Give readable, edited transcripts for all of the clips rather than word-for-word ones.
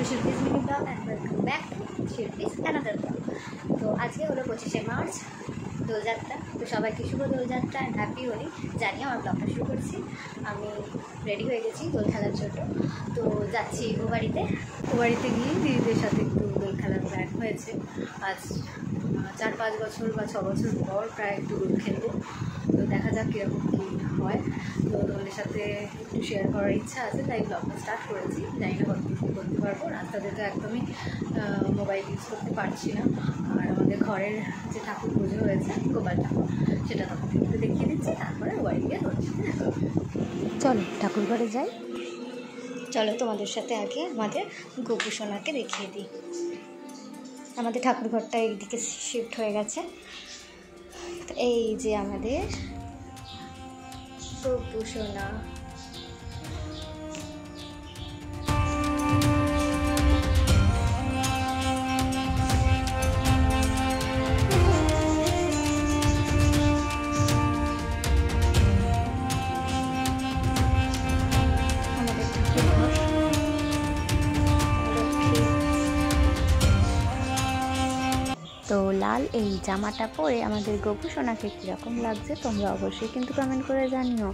Shilpi's mini blog and welcome back to Shilpi's another blog. তো আজকে হলো 25শে মার্চ, দোলযাত্রা। তো সবাইকে শুভ দোলযাত্রা অ্যান্ড হ্যাপি হোলি জানিয়ে আমার ব্লগটা শুরু করছি। আমি রেডি হয়ে গেছি দোল খেলার জন্য। তো যাচ্ছি ও বাড়িতে গিয়ে দিদিদের সাথে একটু দোল খেলার প্ল্যান হয়েছে। আজ 4-5 বছর বা 6 বছর পর প্রায় একটু দোল খেলবো। তো দেখা যাক কীরকম কী হয়। তো তোমাদের সাথে একটু শেয়ার করার ইচ্ছা আছে, তাই ব্লগটা স্টার্ট করেছি। জানি না কত কিছু করতে পারবো, রাস্তাতে তো একদমই মোবাইল ইউজ করতে পারছি না। আর আমাদের ঘরের যে ঠাকুর পুজো হয়েছে গোপাল ঠাকুর, সেটা তোমাদেরকে দেখিয়ে দিচ্ছি, তারপরে বাড়ি গিয়ে ধরছি। চলো ঠাকুর ঘরে যাই। চলো তোমাদের সাথে আগে আমাদের গোপু সোনাকে দেখিয়ে দিই। আমাদের ঠাকুর ঘরটা এইদিকে শিফট হয়ে গেছে। তো এই যে আমাদের গোপু সোনা। তো লাল এই জামাটা পরে আমাদের গোপু সোনাকে কীরকম লাগছে তোমরা অবশ্যই কিন্তু কমেন্ট করে জানিও।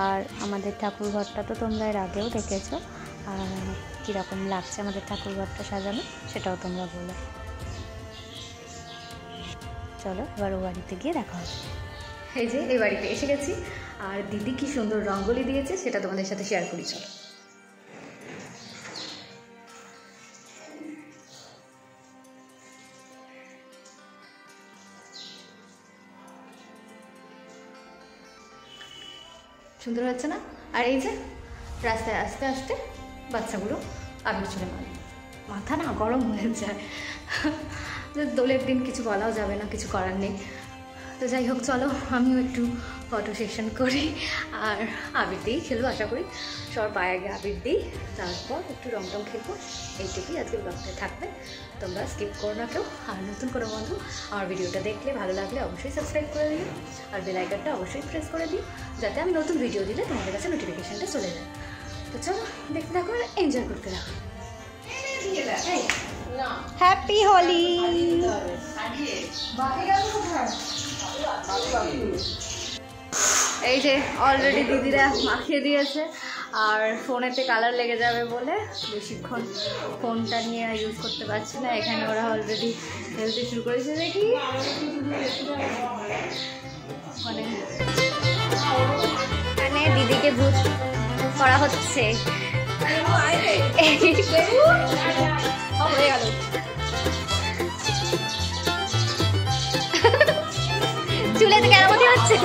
আর আমাদের ঠাকুর ঘরটা তো তোমরা এর আগেও দেখেছো, আর কীরকম লাগছে আমাদের ঠাকুর ঘরটা সাজানো সেটাও তোমরা বলো। চলো এবার ও বাড়িতে গিয়ে দেখা হবে। এই যে এই বাড়িতে এসে গেছি, আর দিদি কি সুন্দর রঙ্গোলি দিয়েছে সেটা তোমাদের সাথে শেয়ার করি। চলো সুন্দর হচ্ছে না? আর এই যে রাস্তায় আস্তে আস্তে বাচ্চাগুলো আবির ছুঁড়ে মারে, মাথা না গরম হয়ে যায়। দোলের দিন কিছু বলাও যাবে না, কিছু করার নেই। তো যাই হোক, চলো আমিও একটু ফটো সেশন করি আর আবির দিই খেলবো। আশা করি সবার পায়ে আগে আবির দিই, তারপর একটু রং টং খেলবো। এইটুকুই আজকে ব্লগটা থাকবে, তোমরা স্কিপ করো না কেউ। আর নতুন কোনো বন্ধু আমার ভিডিওটা দেখলে ভালো লাগলে অবশ্যই সাবস্ক্রাইব করে দিও, আর বেল আইকনটা অবশ্যই প্রেস করে দিও, যাতে আমি নতুন ভিডিও দিলে তোমাদের কাছে নোটিফিকেশানটা চলে যায়। তো চলো দেখতে থাকো আর এনজয় করতে থাকো। হ্যাপি হোলি। এই যে অলরেডি দিদিরা মাখিয়ে দিয়েছে, আর ফোনেতে কালার লেগে যাবে বলে বেশিক্ষণ ফোনটা নিয়ে ইউজ করতে পারছি না। এখানে ওরা অলরেডি খেলতে শুরু করেছে, দেখি মানে দিদিকে ভূত করা হচ্ছে। চুলেতে কেরামতি হচ্ছে।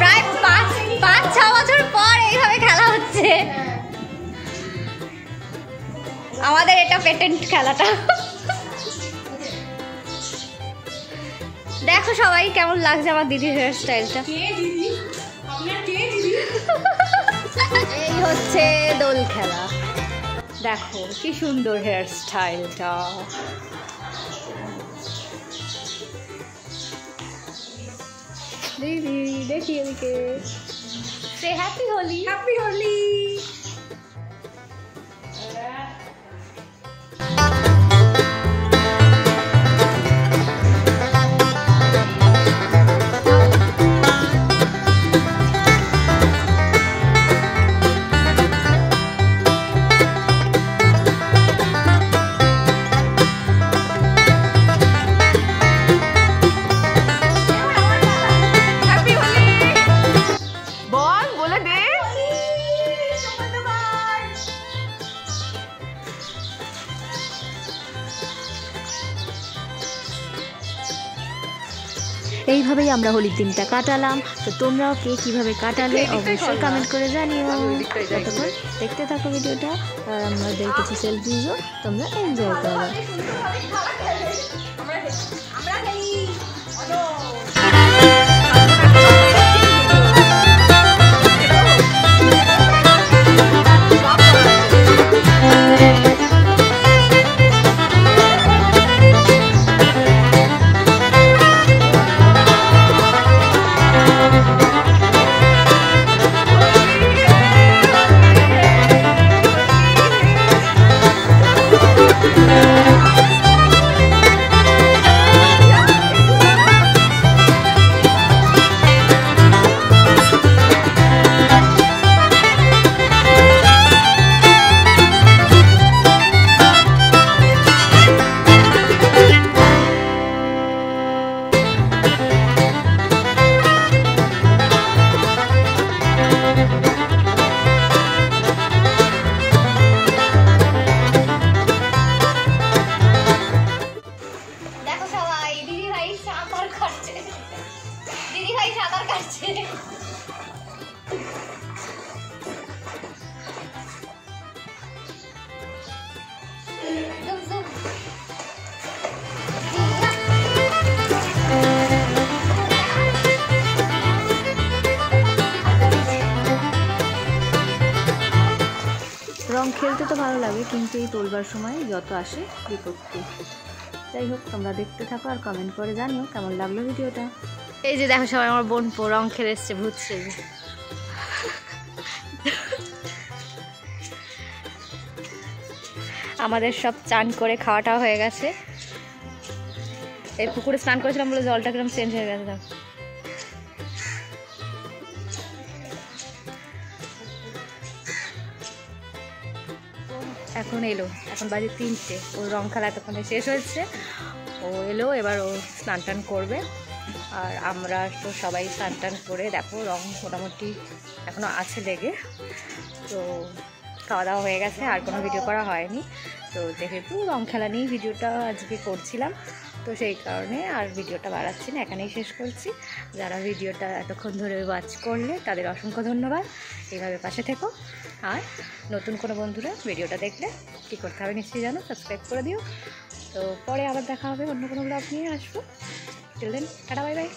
প্রায় 5-6 বছর পর এইভাবে খেলা হচ্ছে। আমাদের এটা পেটেন্ট খেলাটা। দেখো সবাই কেমন লাগছে আমার দিদির হেয়ার স্টাইলটা। এই হচ্ছে দোল খেলা, দেখো কি সুন্দর হেয়ার স্টাইলটা। দিদি দেখি এদিকে, সে হ্যাপি হোলি। হ্যাপি হোলি। এইভাবেই আমরা হোলির দিনটা কাটালাম। তো তোমরাও কে কীভাবে কাটালে অবশ্যই কমেন্ট করে জানিও। ততক্ষণ দেখতে থাকো ভিডিওটা, আর আমাদের কিছু সেলফিজও তোমরা এনজয় করো। রং খেলতে তো ভালো লাগে, কিন্তু এই তোলবার সময় যত আসে বিপত্তি। যাই হোক, তোমরা দেখতে থাকো আর কমেন্ট করে জানিও কেমন লাগলো ভিডিওটা। এই যে দেখো সবাই আমার বোন রং খেলে এসছে ভূত সেজে। আমাদের সব চান করে খাওয়াটা হয়ে গেছে। এই পুকুরে স্নান করেছিলাম বলে জলটা কিরকম চেঞ্জ হয়ে গেছে। দেখো এখন এলো, এখন বাজে 3টে। ওর রং খেলা এতক্ষণে শেষ হয়েছে, ও এলো, এবার ও স্নান টান করবে। আর আমরা তো সবাই স্নান টান করে দেখো রং মোটামুটি এখনও আছে লেগে। তো খাওয়া দাওয়া হয়ে গেছে, আর কোনো ভিডিও করা হয়নি। তো যেহেতু রং খেলা নিয়েই ভিডিওটা আজকে করছিলাম, তো সেই কারণে আর ভিডিওটা বাড়াচ্ছি না, এখানেই শেষ করছি। যারা ভিডিওটা এতক্ষণ ধরে ওয়াচ করলে তাদের অসংখ্য ধন্যবাদ। এইভাবে পাশে থেকো। আর নতুন কোনো বন্ধুরা ভিডিওটা দেখলে কী করতে হবে নিশ্চয়ই জানো, সাবস্ক্রাইব করে দিও। তো পরে আবার দেখা হবে, অন্য কোনো ব্লগ নিয়ে আসবো। Till then tata, bye by.